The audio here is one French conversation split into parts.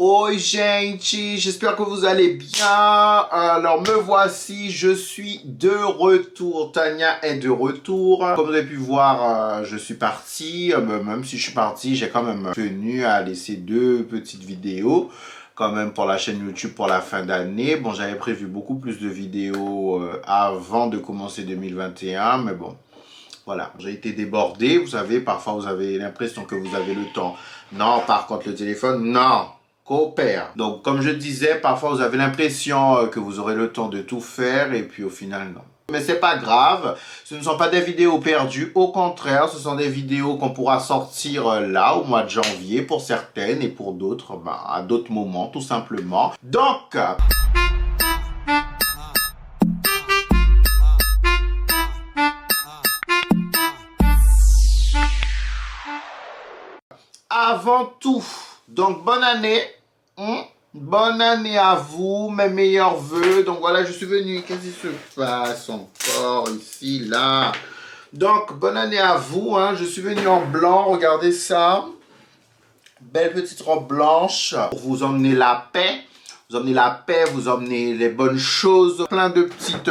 Oi gente, j'espère que vous allez bien. Alors me voici, je suis de retour, Tania est de retour. Comme vous avez pu voir, je suis parti, même si je suis parti, j'ai quand même tenu à laisser deux petites vidéos quand même pour la chaîne YouTube pour la fin d'année. Bon, j'avais prévu beaucoup plus de vidéos avant de commencer 2021, mais bon. Voilà, j'ai été débordé, vous savez, parfois vous avez l'impression que vous avez le temps. Non, par contre, le téléphone, non, coopère. Donc, comme je disais, parfois vous avez l'impression que vous aurez le temps de tout faire et puis au final, non. Mais c'est pas grave, ce ne sont pas des vidéos perdues, au contraire, ce sont des vidéos qu'on pourra sortir là, au mois de janvier, pour certaines et pour d'autres, à d'autres moments, tout simplement. Donc... Avant tout, donc bonne année, bonne année à vous, mes meilleurs vœux. Donc voilà, je suis venu, qu'est-ce qui se passe encore ici, là? Donc bonne année à vous, je suis venu en blanc, regardez ça. Belle petite robe blanche pour vous emmener la paix. Vous emmenez la paix, vous emmenez les bonnes choses, plein de petites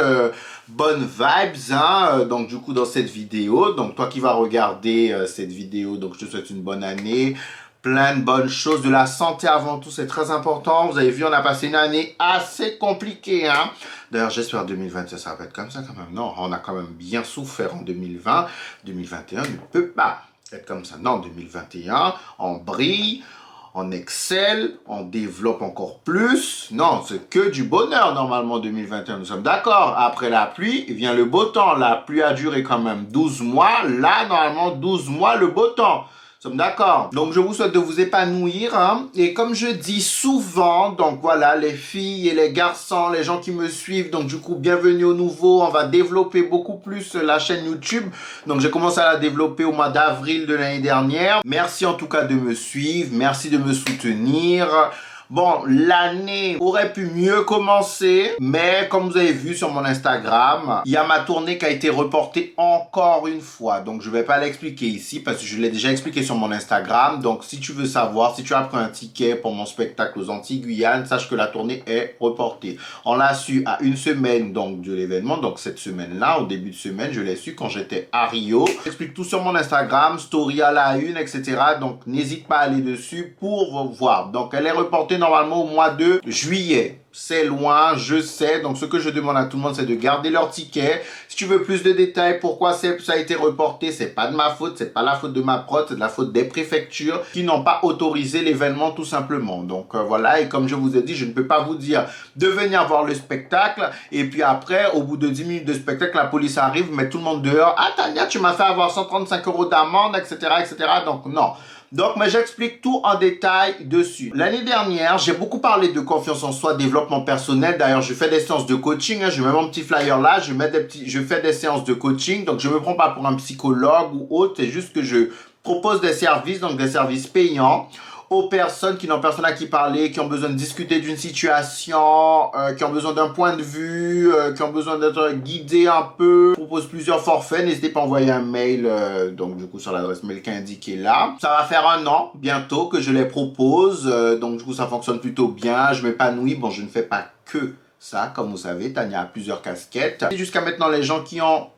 bonnes vibes, donc du coup dans cette vidéo. Donc toi qui vas regarder cette vidéo, donc je te souhaite une bonne année, plein de bonnes choses, de la santé avant tout, c'est très important. Vous avez vu, on a passé une année assez compliquée, D'ailleurs, j'espère 2020, ça va être comme ça quand même. Non, on a quand même bien souffert en 2020. 2021 ne peut pas être comme ça. Non, 2021, on brille. On excelle, on développe encore plus. Non, c'est que du bonheur normalement 2021, nous sommes d'accord. Après la pluie, vient le beau temps. La pluie a duré quand même 12 mois. Là, normalement, 12 mois, le beau temps. Nous sommes d'accord. Donc, je vous souhaite de vous épanouir. Et comme je dis souvent, donc voilà, les filles et les garçons, les gens qui me suivent, donc du coup, bienvenue au nouveau. On va développer beaucoup plus la chaîne YouTube. Donc, j'ai commencé à la développer au mois d'avril de l'année dernière. Merci en tout cas de me suivre. Merci de me soutenir. Bon, l'année aurait pu mieux commencer, mais comme vous avez vu sur mon Instagram, il y a ma tournée qui a été reportée encore une fois. Donc, je ne vais pas l'expliquer ici parce que je l'ai déjà expliqué sur mon Instagram. Donc, si tu veux savoir, si tu as pris un ticket pour mon spectacle aux Antilles-Guyane, sache que la tournée est reportée. On l'a su à une semaine donc de l'événement. Donc, cette semaine-là, au début de semaine, je l'ai su quand j'étais à Rio. J'explique tout sur mon Instagram, story à la une, etc. Donc, n'hésite pas à aller dessus pour voir. Donc, elle est reportée normalement au mois de juillet. C'est loin, je sais. Donc, ce que je demande à tout le monde, c'est de garder leur ticket. Si tu veux plus de détails, pourquoi ça a été reporté, c'est pas de ma faute, c'est pas la faute de ma prod, c'est de la faute des préfectures qui n'ont pas autorisé l'événement tout simplement. Donc, voilà. Et comme je vous ai dit, je ne peux pas vous dire de venir voir le spectacle. Et puis après, au bout de 10 minutes de spectacle, la police arrive, met tout le monde dehors. Ah, Tania, tu m'as fait avoir 135 € d'amende, etc., etc. Donc, non. Donc, mais j'explique tout en détail dessus. L'année dernière, j'ai beaucoup parlé de confiance en soi, développement personnel. D'ailleurs, je fais des séances de coaching. Je mets mon petit flyer là. Je fais des séances de coaching. Donc, je me prends pas pour un psychologue ou autre. C'est juste que je propose des services, donc des services payants aux personnes qui n'ont personne à qui parler, qui ont besoin de discuter d'une situation, qui ont besoin d'un point de vue, qui ont besoin d'être guidés un peu. Je propose plusieurs forfaits. N'hésitez pas à envoyer un mail, donc du coup sur l'adresse mail qui est indiquée là. Ça va faire 1 an bientôt que je les propose, donc du coup ça fonctionne plutôt bien. Je m'épanouis. Bon, je ne fais pas que ça, comme vous savez. Tania a plusieurs casquettes. Et jusqu'à maintenant, les gens qui ont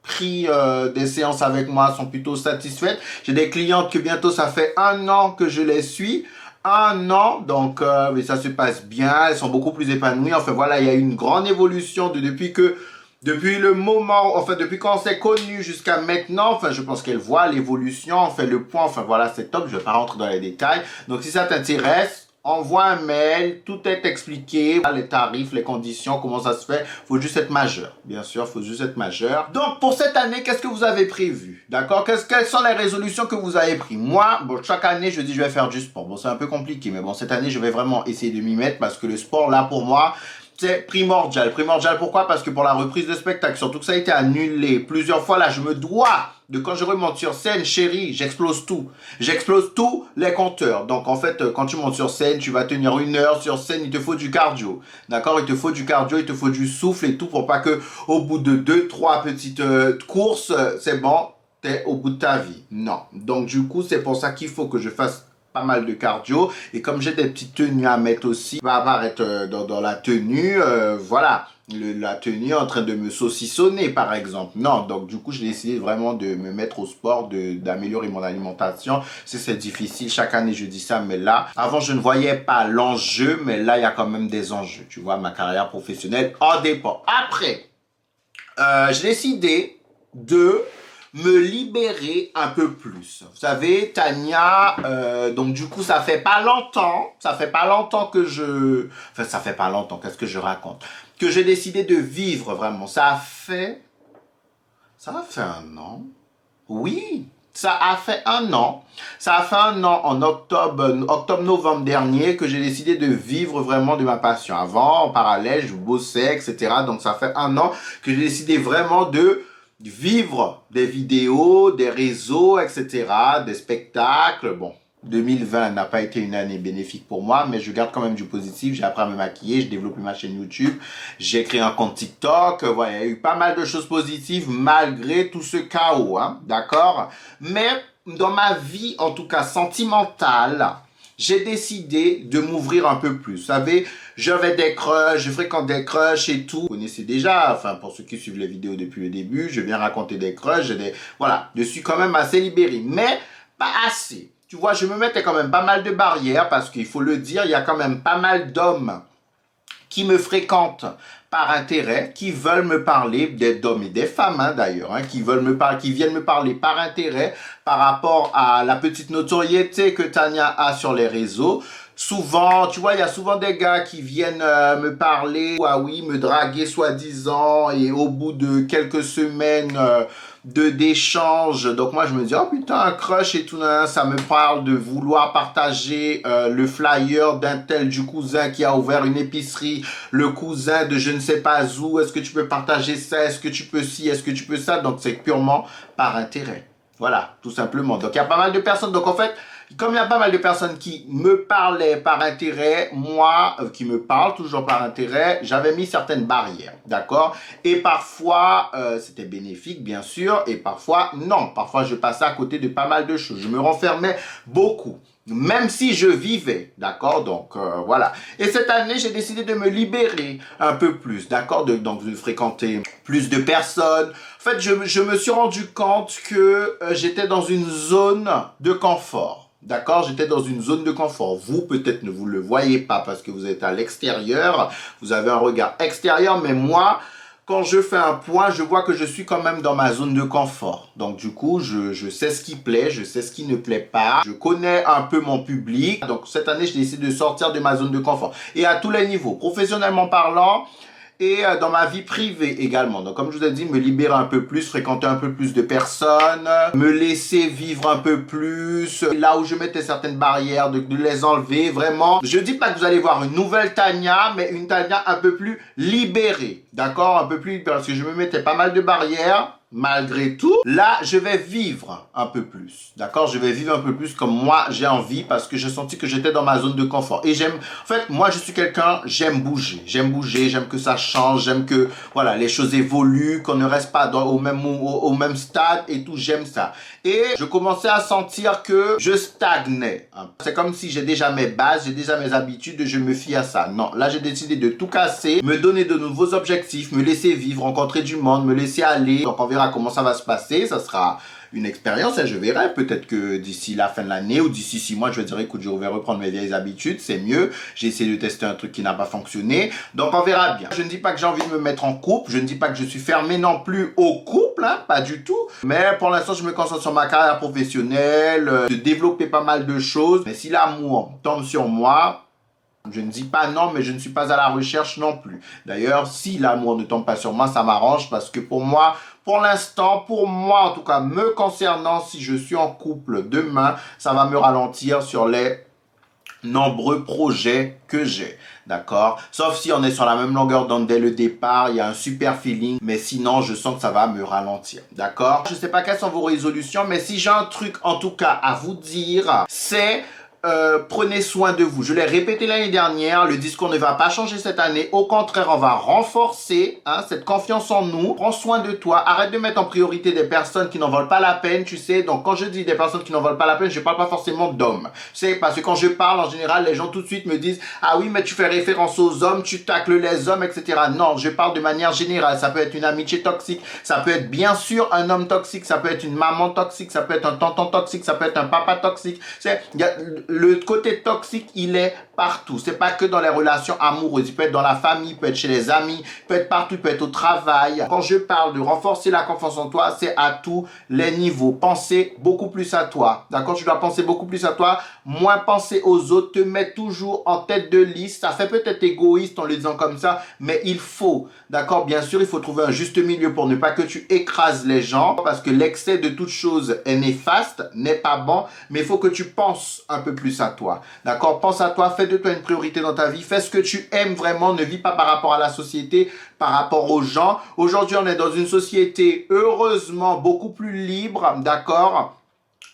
pris des séances avec moi sont plutôt satisfaites. J'ai des clientes que bientôt ça fait 1 an que je les suis. 1 an, donc mais ça se passe bien, elles sont beaucoup plus épanouies. Enfin voilà, il y a eu une grande évolution depuis le moment, enfin depuis quand on s'est connu jusqu'à maintenant. Enfin je pense qu'elles voient l'évolution, on fait le point, enfin voilà, c'est top, je ne vais pas rentrer dans les détails. Donc si ça t'intéresse, envoie un mail, tout est expliqué, les tarifs, les conditions, comment ça se fait. Faut juste être majeur, bien sûr, faut juste être majeur. Donc pour cette année, qu'est-ce que vous avez prévu? D'accord? Quelles sont les résolutions que vous avez prises? Moi, bon, chaque année, je dis je vais faire du sport. Bon, c'est un peu compliqué, mais bon, cette année, je vais vraiment essayer de m'y mettre parce que le sport, là, pour moi, c'est primordial. Primordial, pourquoi? Parce que pour la reprise de spectacle, surtout que ça a été annulé plusieurs fois, là, je me dois de quand je remonte sur scène, chérie, j'explose tout. J'explose tous les compteurs. Donc, en fait, quand tu montes sur scène, tu vas tenir 1 heure sur scène, il te faut du cardio. D'accord? Il te faut du cardio, il te faut du souffle et tout pour pas que, au bout de 2-3 petites courses, c'est bon, t'es au bout de ta vie. Non. Donc, du coup, c'est pour ça qu'il faut que je fasse pas mal de cardio. Et comme j'ai des petites tenues à mettre aussi, va apparaître dans la tenue, voilà. La tenue est en train de me saucissonner par exemple. Non, donc du coup j'ai décidé vraiment de me mettre au sport, d'améliorer mon alimentation. C'est difficile, chaque année je dis ça, mais là, avant je ne voyais pas l'enjeu, mais là il y a quand même des enjeux. Tu vois, ma carrière professionnelle en dépend. Après, j'ai décidé de me libérer un peu plus. Vous savez, Tania, donc du coup, ça fait pas longtemps que je... Enfin, ça fait pas longtemps, qu'est-ce que je raconte? Que j'ai décidé de vivre vraiment. Ça a fait un an. Oui, ça a fait un an. Ça a fait un an en octobre-novembre dernier que j'ai décidé de vivre vraiment de ma passion. Avant, en parallèle, je bossais, etc. Donc, ça fait un an que j'ai décidé vraiment de vivre des vidéos, des réseaux, etc., des spectacles. Bon, 2020 n'a pas été une année bénéfique pour moi, mais je garde quand même du positif. J'ai appris à me maquiller, j'ai développé ma chaîne YouTube, j'ai créé un compte TikTok. Voilà, il y a eu pas mal de choses positives malgré tout ce chaos, hein, d'accord? Mais dans ma vie, en tout cas sentimentale, j'ai décidé de m'ouvrir un peu plus. Vous savez, j'avais des crushs, je fréquente des crushs et tout. Vous connaissez déjà, enfin, pour ceux qui suivent les vidéos depuis le début, je viens raconter des crushs, voilà, je suis quand même assez libéré, mais pas assez. Tu vois, je me mettais quand même pas mal de barrières parce qu'il faut le dire, il y a quand même pas mal d'hommes qui me fréquentent par intérêt, qui veulent me parler, d'hommes et des femmes hein, d'ailleurs, hein, qui viennent me parler par intérêt par rapport à la petite notoriété que Tania a sur les réseaux. Souvent, tu vois, il y a souvent des gars qui viennent me parler, ah oui, me draguer soi-disant, et au bout de quelques semaines d'échanges, donc moi je me dis, oh putain, un crush et tout, ça me parle de vouloir partager le flyer d'un tel du cousin qui a ouvert une épicerie, le cousin de je ne sais pas où, est-ce que tu peux partager ça, est-ce que tu peux ci, est-ce que tu peux ça, donc c'est purement par intérêt. Voilà, tout simplement. Donc, il y a pas mal de personnes. Donc, en fait, comme il y a pas mal de personnes qui me parlaient par intérêt, moi, qui me parlent toujours par intérêt, j'avais mis certaines barrières, d'accord? Et parfois, c'était bénéfique, bien sûr, et parfois, non. Parfois, je passais à côté de pas mal de choses. Je me renfermais beaucoup. Même si je vivais, d'accord, donc voilà. Et cette année, j'ai décidé de me libérer un peu plus, d'accord, donc de fréquenter plus de personnes. En fait, je me suis rendu compte que j'étais dans une zone de confort, d'accord, j'étais dans une zone de confort. Vous, peut-être, ne vous le voyez pas parce que vous êtes à l'extérieur, vous avez un regard extérieur, mais moi... Quand je fais un point, je vois que je suis quand même dans ma zone de confort. Donc du coup, je sais ce qui plaît, je sais ce qui ne plaît pas. Je connais un peu mon public. Donc cette année, j'ai décidé de sortir de ma zone de confort. Et à tous les niveaux, professionnellement parlant, et dans ma vie privée également. Donc comme je vous ai dit, me libérer un peu plus, fréquenter un peu plus de personnes, me laisser vivre un peu plus, là où je mettais certaines barrières, de les enlever, vraiment. Je dis pas que vous allez voir une nouvelle Tania, mais une Tania un peu plus libérée, d'accord? Un peu plus libérée, parce que je me mettais pas mal de barrières. Malgré tout, là, je vais vivre un peu plus, d'accord? Je vais vivre un peu plus comme moi, j'ai envie, parce que j'ai senti que j'étais dans ma zone de confort. Et j'aime, en fait, moi, je suis quelqu'un, j'aime bouger, j'aime que ça change, j'aime que, voilà, les choses évoluent, qu'on ne reste pas au même stade et tout, j'aime ça. Et je commençais à sentir que je stagnais. C'est comme si j'ai déjà mes bases, j'ai déjà mes habitudes, je me fie à ça. Non, là, j'ai décidé de tout casser, me donner de nouveaux objectifs, me laisser vivre, rencontrer du monde, me laisser aller. Donc, on verra comment ça va se passer. Ça sera une expérience et je verrai. Peut-être que d'ici la fin de l'année ou d'ici 6 mois, je vais dire, écoute, je vais reprendre mes vieilles habitudes. C'est mieux. J'ai essayé de tester un truc qui n'a pas fonctionné. Donc, on verra bien. Je ne dis pas que j'ai envie de me mettre en couple. Je ne dis pas que je suis fermé non plus au couple, hein, pas du tout. Mais pour l'instant, je me concentre sur ma carrière professionnelle, de développer pas mal de choses. Mais si l'amour tombe sur moi, je ne dis pas non, mais je ne suis pas à la recherche non plus. D'ailleurs, si l'amour ne tombe pas sur moi, ça m'arrange parce que pour moi, pour l'instant, pour moi en tout cas, me concernant, si je suis en couple demain, ça va me ralentir sur les nombreux projets que j'ai, d'accord? Sauf si on est sur la même longueur d'onde dès le départ, il y a un super feeling, mais sinon, je sens que ça va me ralentir, d'accord? Je ne sais pas quelles sont vos résolutions, mais si j'ai un truc en tout cas à vous dire, c'est prenez soin de vous. Je l'ai répété l'année dernière, le discours ne va pas changer cette année. Au contraire, on va renforcer cette confiance en nous. Prends soin de toi. Arrête de mettre en priorité des personnes qui n'en valent pas la peine, tu sais. Donc, quand je dis des personnes qui n'en valent pas la peine, je parle pas forcément d'hommes. Tu sais, parce que quand je parle, en général, les gens tout de suite me disent « Ah oui, mais tu fais référence aux hommes, tu tacles les hommes, etc. » Non, je parle de manière générale. Ça peut être une amitié toxique. Ça peut être bien sûr un homme toxique. Ça peut être une maman toxique. Ça peut être un tonton toxique. Ça peut être un papa toxique. Le côté toxique, il est partout. C'est pas que dans les relations amoureuses. Il peut être dans la famille, il peut être chez les amis, il peut être partout, il peut être au travail. Quand je parle de renforcer la confiance en toi, c'est à tous les niveaux. Penser beaucoup plus à toi. D'accord? Tu dois penser beaucoup plus à toi, moins penser aux autres, te mettre toujours en tête de liste. Ça fait peut-être égoïste en le disant comme ça, mais il faut. D'accord? Bien sûr, il faut trouver un juste milieu pour ne pas que tu écrases les gens, parce que l'excès de toute chose est néfaste, n'est pas bon, mais il faut que tu penses un peu plus à toi. D'accord? Pense à toi, fais de toi une priorité dans ta vie, fais ce que tu aimes vraiment, ne vis pas par rapport à la société, par rapport aux gens. Aujourd'hui, on est dans une société, heureusement, beaucoup plus libre, d'accord?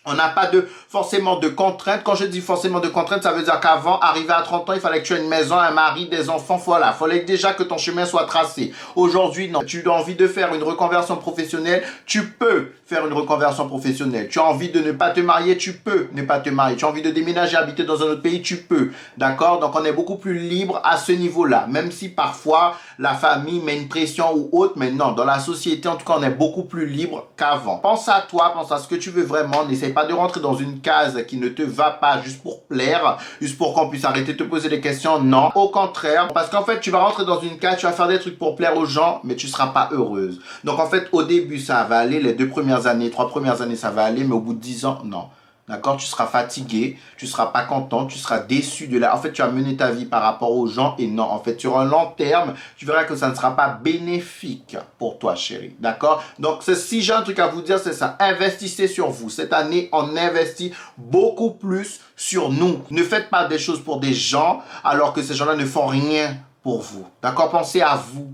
On n'a pas forcément de contraintes. Quand je dis forcément de contraintes, ça veut dire qu'avant, arrivé à 30 ans, il fallait que tu aies une maison, un mari, des enfants, voilà. Il fallait déjà que ton chemin soit tracé. Aujourd'hui, non. Tu as envie de faire une reconversion professionnelle, tu peux faire une reconversion professionnelle. Tu as envie de ne pas te marier, tu peux ne pas te marier. Tu as envie de déménager, habiter dans un autre pays, tu peux. D'accord? Donc, on est beaucoup plus libre à ce niveau-là. Même si parfois, la famille met une pression ou autre, mais non. Dans la société, en tout cas, on est beaucoup plus libre qu'avant. Pense à toi, pense à ce que tu veux vraiment. N'essaie pas de rentrer dans une case qui ne te va pas juste pour plaire, juste pour qu'on puisse arrêter de te poser des questions. Non, au contraire, parce qu'en fait, tu vas rentrer dans une case, tu vas faire des trucs pour plaire aux gens, mais tu seras pas heureuse. Donc en fait, au début, ça va aller, les 2 premières années, 3 premières années, ça va aller, mais au bout de 10 ans, non. D'accord? Tu seras fatigué, tu seras pas content, tu seras déçu de la... En fait, tu as mené ta vie par rapport aux gens et non, en fait, sur un long terme, tu verras que ça ne sera pas bénéfique pour toi, chérie. D'accord? Donc, si j'ai un truc à vous dire, c'est ça. Investissez sur vous. Cette année, on investit beaucoup plus sur nous. Ne faites pas des choses pour des gens alors que ces gens-là ne font rien pour vous. D'accord? Pensez à vous.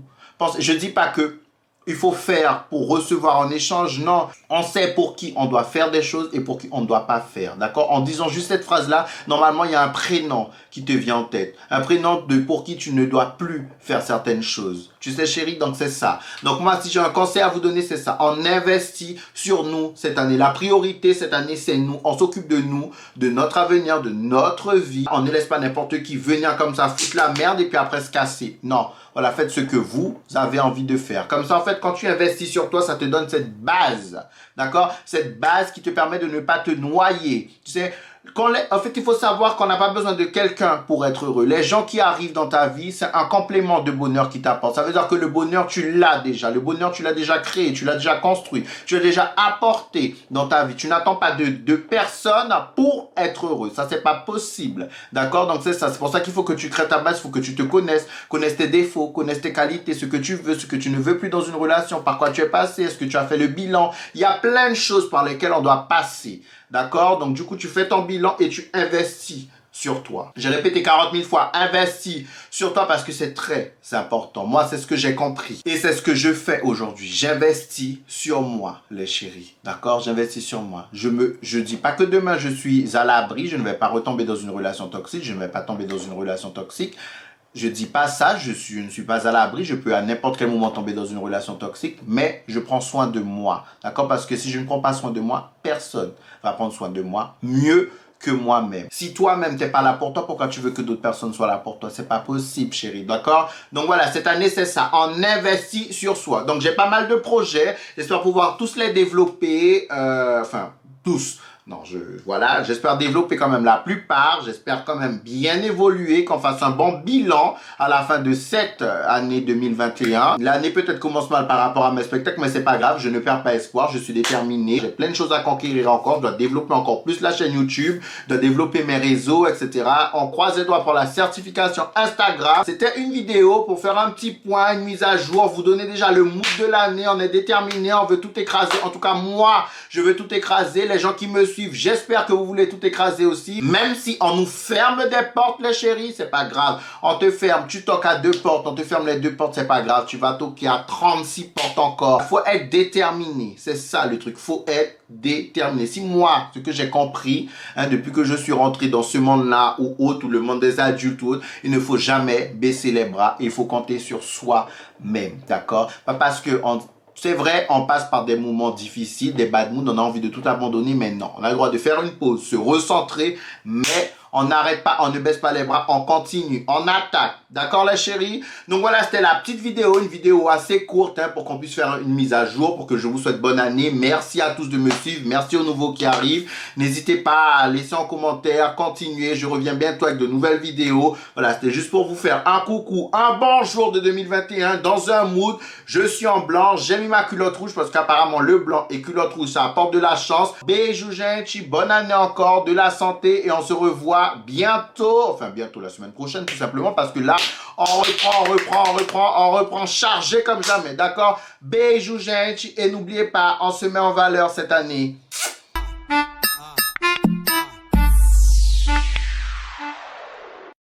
Je dis pas que il faut faire pour recevoir en échange. Non, on sait pour qui on doit faire des choses et pour qui on ne doit pas faire. D'accord? En disant juste cette phrase-là, normalement, il y a un prénom qui te vient en tête. Un prénom pour qui tu ne dois plus faire certaines choses. Tu sais, chérie, donc c'est ça. Donc moi, si j'ai un conseil à vous donner, c'est ça. On investit sur nous cette année. La priorité cette année, c'est nous. On s'occupe de nous, de notre avenir, de notre vie. On ne laisse pas n'importe qui venir comme ça, foutre la merde et puis après se casser. Non. Voilà, faites ce que vous avez envie de faire. Comme ça, en fait, quand tu investis sur toi, ça te donne cette base. D'accord? Cette base qui te permet de ne pas te noyer. Tu sais, en fait, il faut savoir qu'on n'a pas besoin de quelqu'un pour être heureux. Les gens qui arrivent dans ta vie, c'est un complément de bonheur qui t'apporte. Ça veut dire que le bonheur, tu l'as déjà. Le bonheur, tu l'as déjà créé, tu l'as déjà construit, tu l'as déjà apporté dans ta vie. Tu n'attends pas de personne pour être heureux. Ça, c'est pas possible. D'accord? Donc, c'est ça. C'est pour ça qu'il faut que tu crées ta base. Il faut que tu te connaisses tes défauts, connaisses tes qualités, ce que tu veux, ce que tu ne veux plus dans une relation, par quoi tu es passé, est-ce que tu as fait le bilan. Il y a plein de choses par lesquelles on doit passer. D'accord? Donc, du coup, tu fais ton bilan et tu investis sur toi. J'ai répété 40 000 fois, investis sur toi parce que c'est important. Moi, c'est ce que j'ai compris. Et c'est ce que je fais aujourd'hui. J'investis sur moi, les chéris. D'accord? J'investis sur moi. Je dis pas que demain, je suis à l'abri. Je ne vais pas retomber dans une relation toxique. Je ne vais pas tomber dans une relation toxique. Je dis pas ça, je ne suis pas à l'abri, je peux à n'importe quel moment tomber dans une relation toxique, mais je prends soin de moi, d'accord? Parce que si je ne prends pas soin de moi, personne va prendre soin de moi mieux que moi-même. Si toi-même t'es pas là pour toi, pourquoi tu veux que d'autres personnes soient là pour toi? C'est pas possible, chérie, d'accord? Donc voilà, cette année, c'est ça, on investit sur soi. Donc j'ai pas mal de projets, j'espère pouvoir tous les développer, tous. Non, voilà, j'espère développer quand même la plupart, j'espère quand même bien évoluer, qu'on fasse un bon bilan à la fin de cette année 2021. L'année peut-être commence mal par rapport à mes spectacles, mais c'est pas grave, je ne perds pas espoir, je suis déterminé, j'ai plein de choses à conquérir encore, je dois développer encore plus la chaîne YouTube, je dois développer mes réseaux, etc. On croise les doigts pour la certification Instagram. C'était une vidéo pour faire un petit point, une mise à jour, vous donner déjà le mood de l'année, on est déterminé, on veut tout écraser, en tout cas moi, je veux tout écraser, les gens qui me suivre. J'espère que vous voulez tout écraser aussi. Même si on nous ferme des portes, les chéris, c'est pas grave. On te ferme, tu toques à 2 portes, on te ferme les 2 portes, c'est pas grave. Tu vas toquer à 36 portes encore. Faut être déterminé. C'est ça le truc. Faut être déterminé. Si moi, ce que j'ai compris, depuis que je suis rentré dans ce monde-là ou autre, ou le monde des adultes ou autre, il ne faut jamais baisser les bras. Il faut compter sur soi-même. D'accord? Pas parce que c'est vrai, on passe par des moments difficiles, des bad moods, on a envie de tout abandonner, mais non. On a le droit de faire une pause, se recentrer, mais on n'arrête pas, on ne baisse pas les bras, on continue, on attaque. D'accord, la chérie? Donc voilà, c'était la petite vidéo, une vidéo assez courte pour qu'on puisse faire une mise à jour, pour que je vous souhaite bonne année. Merci à tous de me suivre, merci aux nouveaux qui arrivent. N'hésitez pas à laisser en commentaire, continuer, je reviens bientôt avec de nouvelles vidéos. Voilà, c'était juste pour vous faire un coucou, un bonjour de 2021, dans un mood. Je suis en blanc, j'ai mis ma culotte rouge, parce qu'apparemment le blanc et culotte rouge, ça apporte de la chance. Bisous, gente, bonne année encore, de la santé, et on se revoit bientôt, enfin bientôt la semaine prochaine tout simplement, parce que là on reprend chargé comme jamais, d'accord? Bisous, gente, et n'oubliez pas, on se met en valeur cette année.